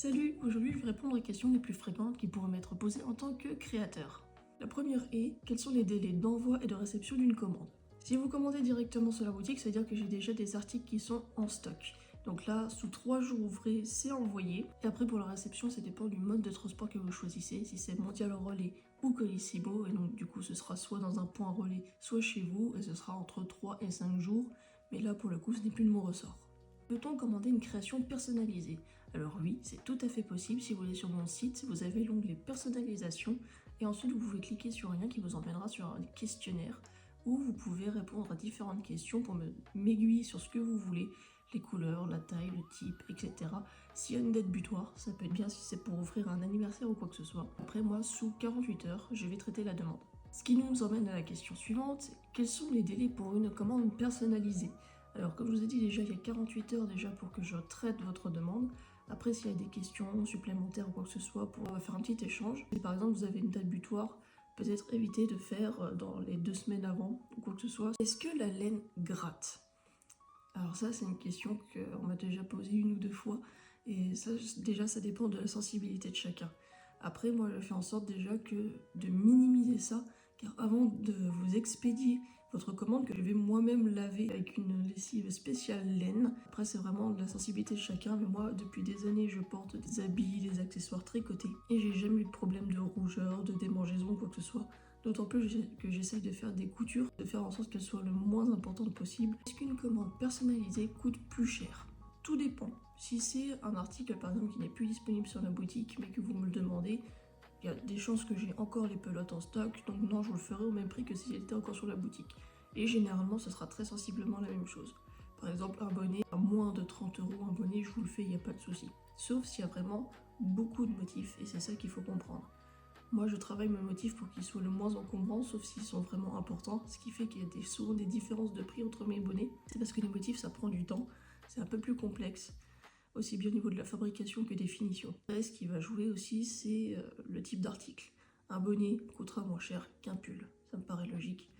Salut, aujourd'hui je vais répondre aux questions les plus fréquentes qui pourraient m'être posées en tant que créateur. La première est, quels sont les délais d'envoi et de réception d'une commande? Si vous commandez directement sur la boutique, ça veut dire que j'ai déjà des articles qui sont en stock. Donc là, sous 3 jours ouvrés, c'est envoyé. Et après pour la réception, ça dépend du mode de transport que vous choisissez, si c'est Mondial Relais ou Colissimo. Et donc du coup, ce sera soit dans un point relais, soit chez vous, et ce sera entre 3 et 5 jours. Mais là, pour le coup, ce n'est plus de mon ressort. Peut-on commander une création personnalisée? Alors oui, c'est tout à fait possible. Si vous allez sur mon site, vous avez l'onglet personnalisation et ensuite vous pouvez cliquer sur un lien qui vous emmènera sur un questionnaire où vous pouvez répondre à différentes questions pour m'aiguiller sur ce que vous voulez, les couleurs, la taille, le type, etc. S'il y a une date butoir, ça peut être bien si c'est pour offrir un anniversaire ou quoi que ce soit. Après moi, sous 48 heures, je vais traiter la demande. Ce qui nous emmène à la question suivante, quels sont les délais pour une commande personnalisée? Alors comme je vous ai dit déjà, il y a 48 heures déjà pour que je traite votre demande. Après, s'il y a des questions supplémentaires ou quoi que ce soit, on va faire un petit échange. Si par exemple vous avez une date butoir, peut-être éviter de faire dans les 2 semaines avant ou quoi que ce soit. Est-ce que la laine gratte? Alors ça, c'est une question qu'on m'a déjà posée 1 ou 2 fois. Et ça, déjà, ça dépend de la sensibilité de chacun. Après, moi, je fais en sorte déjà de minimiser ça, car avant de vous expédier votre commande, que je vais moi-même laver avec une lessive spéciale laine. Après, c'est vraiment de la sensibilité de chacun, mais moi, depuis des années, je porte des habits, des accessoires tricotés, et j'ai jamais eu de problème de rougeur, de démangeaison, quoi que ce soit. D'autant plus que j'essaye de faire des coutures, de faire en sorte qu'elles soient le moins importantes possible. Est-ce qu'une commande personnalisée coûte plus cher? Tout dépend. Si c'est un article par exemple qui n'est plus disponible sur la boutique mais que vous me le demandez, il y a des chances que j'ai encore les pelotes en stock, donc non, je vous le ferai au même prix que si elle était encore sur la boutique. Et généralement, ce sera très sensiblement la même chose. Par exemple, un bonnet à moins de 30 euros, un bonnet, je vous le fais, il n'y a pas de souci. Sauf s'il y a vraiment beaucoup de motifs, et c'est ça qu'il faut comprendre. Moi, je travaille mes motifs pour qu'ils soient le moins encombrants, sauf s'ils sont vraiment importants, ce qui fait qu'il y a souvent des différences de prix entre mes bonnets. C'est parce que les motifs, ça prend du temps, c'est un peu plus complexe, aussi bien au niveau de la fabrication que des finitions. Après, ce qui va jouer aussi, c'est le type d'article. Un bonnet coûtera moins cher qu'un pull, ça me paraît logique.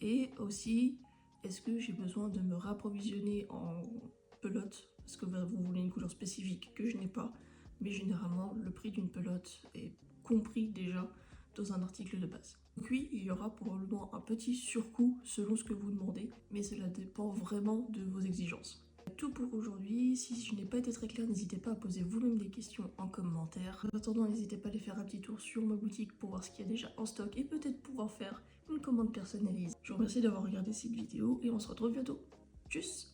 Et aussi, est-ce que j'ai besoin de me réapprovisionner en pelote, parce que vous voulez une couleur spécifique que je n'ai pas, mais généralement, le prix d'une pelote est compris déjà dans un article de base. Donc oui, il y aura probablement un petit surcoût selon ce que vous demandez, mais cela dépend vraiment de vos exigences. C'est tout pour aujourd'hui. Si je n'ai pas été très claire, n'hésitez pas à poser vous-même des questions en commentaire. En attendant, n'hésitez pas à aller faire un petit tour sur ma boutique pour voir ce qu'il y a déjà en stock et peut-être pouvoir faire une commande personnalisée. Je vous remercie d'avoir regardé cette vidéo et on se retrouve bientôt. Tchuss!